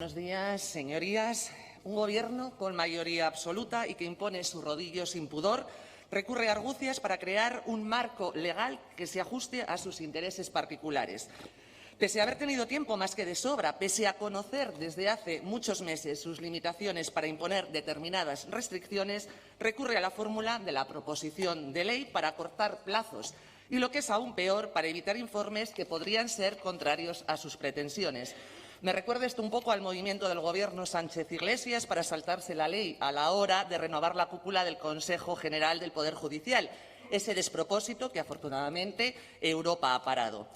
Buenos días, señorías. Un gobierno con mayoría absoluta y que impone su rodillo sin pudor recurre a argucias para crear un marco legal que se ajuste a sus intereses particulares. Pese a haber tenido tiempo más que de sobra, pese a conocer desde hace muchos meses sus limitaciones para imponer determinadas restricciones, recurre a la fórmula de la proposición de ley para acortar plazos y, lo que es aún peor, para evitar informes que podrían ser contrarios a sus pretensiones. Me recuerda esto un poco al movimiento del Gobierno Sánchez-Iglesias para saltarse la ley a la hora de renovar la cúpula del Consejo General del Poder Judicial, ese despropósito que afortunadamente Europa ha parado.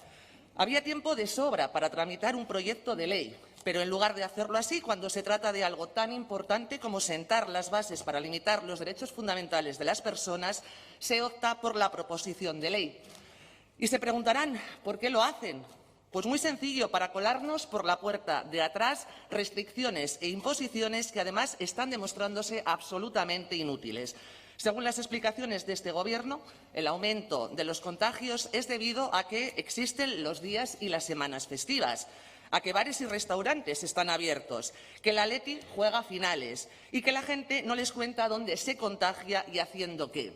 Había tiempo de sobra para tramitar un proyecto de ley, pero en lugar de hacerlo así, cuando se trata de algo tan importante como sentar las bases para limitar los derechos fundamentales de las personas, se opta por la proposición de ley. Y se preguntarán, ¿por qué lo hacen? Pues muy sencillo, para colarnos por la puerta de atrás restricciones e imposiciones que además están demostrándose absolutamente inútiles. Según las explicaciones de este Gobierno, el aumento de los contagios es debido a que existen los días y las semanas festivas, a que bares y restaurantes están abiertos, que el Athletic juega finales y que la gente no les cuenta dónde se contagia y haciendo qué.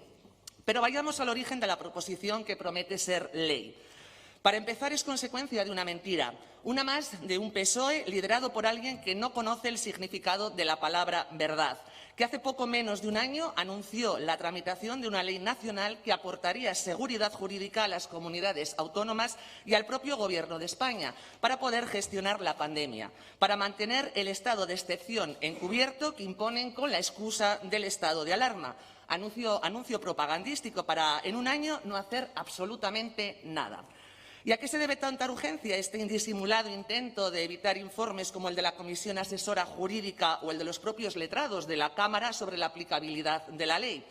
Pero vayamos al origen de la proposición que promete ser ley. Para empezar, es consecuencia de una mentira, una más de un PSOE liderado por alguien que no conoce el significado de la palabra verdad, que hace poco menos de un año anunció la tramitación de una ley nacional que aportaría seguridad jurídica a las comunidades autónomas y al propio Gobierno de España para poder gestionar la pandemia, para mantener el estado de excepción encubierto que imponen con la excusa del estado de alarma. Anuncio propagandístico para en un año no hacer absolutamente nada. ¿Y a qué se debe tanta urgencia este indisimulado intento de evitar informes como el de la Comisión Asesora Jurídica o el de los propios letrados de la Cámara sobre la aplicabilidad de la ley?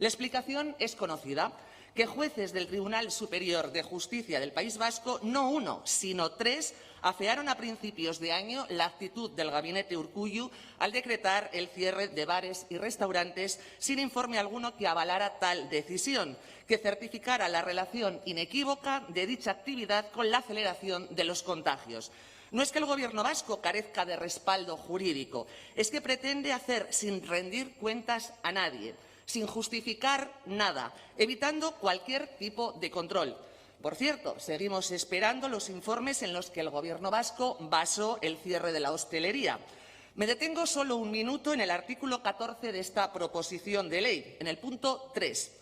La explicación es conocida, que jueces del Tribunal Superior de Justicia del País Vasco, no uno, sino tres, afearon a principios de año la actitud del gabinete Urkullu al decretar el cierre de bares y restaurantes sin informe alguno que avalara tal decisión, que certificara la relación inequívoca de dicha actividad con la aceleración de los contagios. No es que el Gobierno vasco carezca de respaldo jurídico, es que pretende hacer sin rendir cuentas a nadie, sin justificar nada, evitando cualquier tipo de control. Por cierto, seguimos esperando los informes en los que el Gobierno vasco basó el cierre de la hostelería. Me detengo solo un minuto en el artículo 14 de esta proposición de ley, en el punto 3.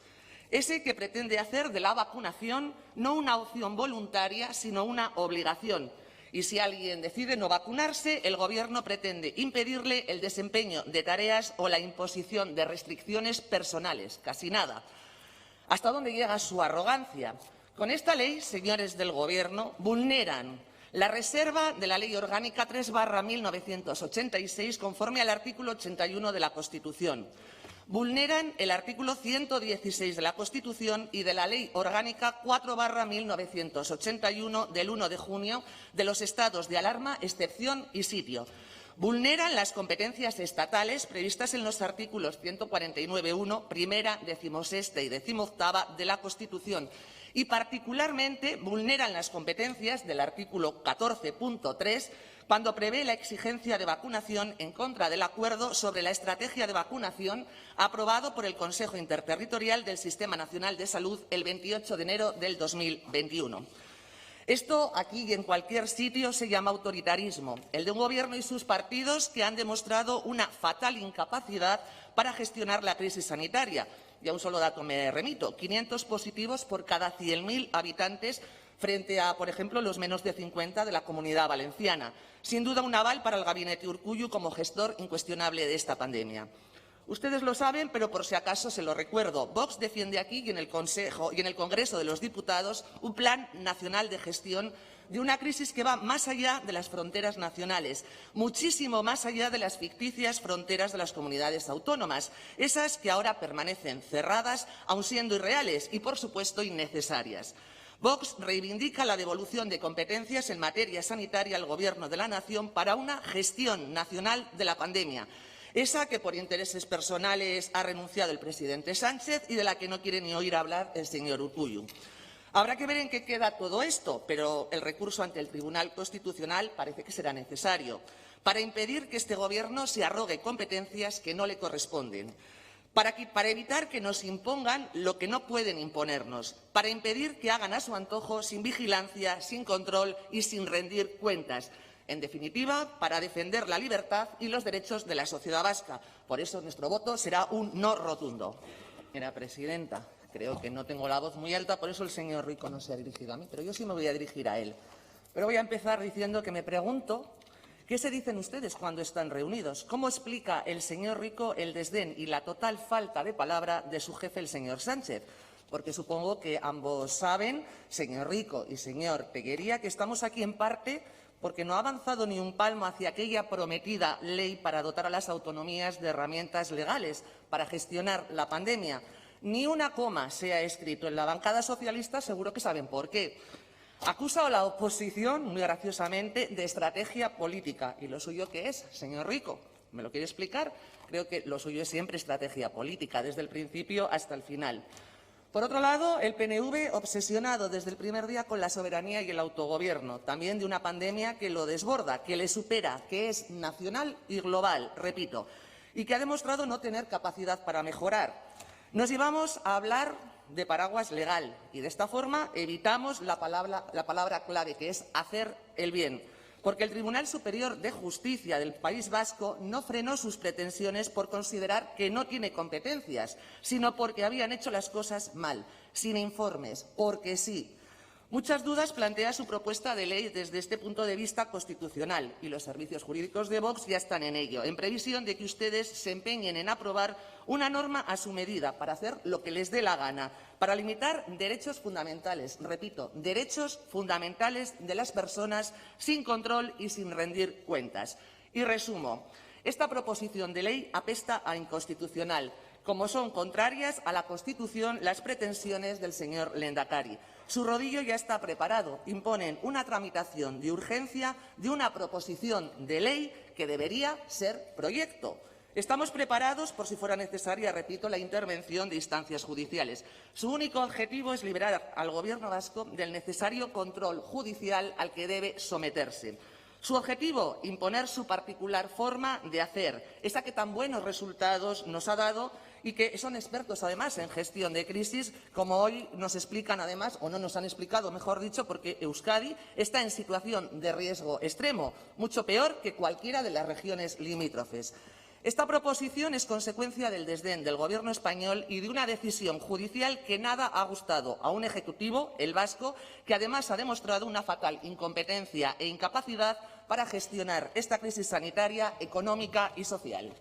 Ese que pretende hacer de la vacunación no una opción voluntaria, sino una obligación. Y si alguien decide no vacunarse, el Gobierno pretende impedirle el desempeño de tareas o la imposición de restricciones personales. Casi nada. ¿Hasta dónde llega su arrogancia? Con esta ley, señores del Gobierno, vulneran la reserva de la Ley Orgánica 3/1986 conforme al artículo 81 de la Constitución. Vulneran el artículo 116 de la Constitución y de la Ley Orgánica 4/1981 del 1 de junio de los estados de alarma, excepción y sitio. Vulneran las competencias estatales previstas en los artículos 149.1, primera, 16ª y 18ª de la Constitución y particularmente vulneran las competencias del artículo 14.3 cuando prevé la exigencia de vacunación en contra del acuerdo sobre la estrategia de vacunación aprobado por el Consejo Interterritorial del Sistema Nacional de Salud el 28 de enero del 2021. Esto aquí y en cualquier sitio se llama autoritarismo, el de un gobierno y sus partidos que han demostrado una fatal incapacidad para gestionar la crisis sanitaria. Y a un solo dato me remito, 500 positivos por cada 100.000 habitantes frente a, por ejemplo, los menos de 50 de la Comunidad Valenciana. Sin duda un aval para el gabinete Urkullu como gestor incuestionable de esta pandemia. Ustedes lo saben, pero por si acaso se lo recuerdo. Vox defiende aquí y en el Congreso de los Diputados un plan nacional de gestión de una crisis que va más allá de las fronteras nacionales, muchísimo más allá de las ficticias fronteras de las comunidades autónomas, esas que ahora permanecen cerradas, aun siendo irreales y, por supuesto, innecesarias. Vox reivindica la devolución de competencias en materia sanitaria al Gobierno de la Nación para una gestión nacional de la pandemia, esa que por intereses personales ha renunciado el presidente Sánchez y de la que no quiere ni oír hablar el señor Urkullu. Habrá que ver en qué queda todo esto, pero el recurso ante el Tribunal Constitucional parece que será necesario para impedir que este Gobierno se arrogue competencias que no le corresponden, para evitar que nos impongan lo que no pueden imponernos, para impedir que hagan a su antojo sin vigilancia, sin control y sin rendir cuentas. En definitiva, para defender la libertad y los derechos de la sociedad vasca. Por eso nuestro voto será un no rotundo. Señora presidenta, creo que no tengo la voz muy alta, por eso el señor Rico no se ha dirigido a mí, pero yo sí me voy a dirigir a él. Pero voy a empezar diciendo que me pregunto ¿qué se dicen ustedes cuando están reunidos? ¿Cómo explica el señor Rico el desdén y la total falta de palabra de su jefe, el señor Sánchez? Porque supongo que ambos saben, señor Rico y señor Tellería, que estamos aquí en parte porque no ha avanzado ni un palmo hacia aquella prometida ley para dotar a las autonomías de herramientas legales para gestionar la pandemia. Ni una coma se ha escrito. En la bancada socialista seguro que saben por qué. Acusa a la oposición, muy graciosamente, de estrategia política. ¿Y lo suyo qué es, señor Rico? ¿Me lo quiere explicar? Creo que lo suyo es siempre estrategia política, desde el principio hasta el final. Por otro lado, el PNV obsesionado desde el primer día con la soberanía y el autogobierno, también de una pandemia que lo desborda, que le supera, que es nacional y global, repito, y que ha demostrado no tener capacidad para mejorar. Nos llevamos a hablar de paraguas legal y de esta forma evitamos la palabra clave, que es hacer el bien, porque el Tribunal Superior de Justicia del País Vasco no frenó sus pretensiones por considerar que no tiene competencias, sino porque habían hecho las cosas mal, sin informes, porque sí. Muchas dudas plantea su propuesta de ley desde este punto de vista constitucional y los servicios jurídicos de Vox ya están en ello, en previsión de que ustedes se empeñen en aprobar una norma a su medida para hacer lo que les dé la gana, para limitar derechos fundamentales, repito, derechos fundamentales de las personas sin control y sin rendir cuentas. Y resumo, esta proposición de ley apesta a inconstitucional, como son contrarias a la Constitución las pretensiones del señor Lehendakari. Su rodillo ya está preparado. Imponen una tramitación de urgencia de una proposición de ley que debería ser proyecto. Estamos preparados por si fuera necesaria, repito, la intervención de instancias judiciales. Su único objetivo es liberar al Gobierno vasco del necesario control judicial al que debe someterse. Su objetivo, imponer su particular forma de hacer, esa que tan buenos resultados nos ha dado y que son expertos, además, en gestión de crisis, como hoy nos explican, además, o no nos han explicado, mejor dicho, porque Euskadi está en situación de riesgo extremo, mucho peor que cualquiera de las regiones limítrofes. Esta proposición es consecuencia del desdén del Gobierno español y de una decisión judicial que nada ha gustado a un ejecutivo, el vasco, que además ha demostrado una fatal incompetencia e incapacidad para gestionar esta crisis sanitaria, económica y social.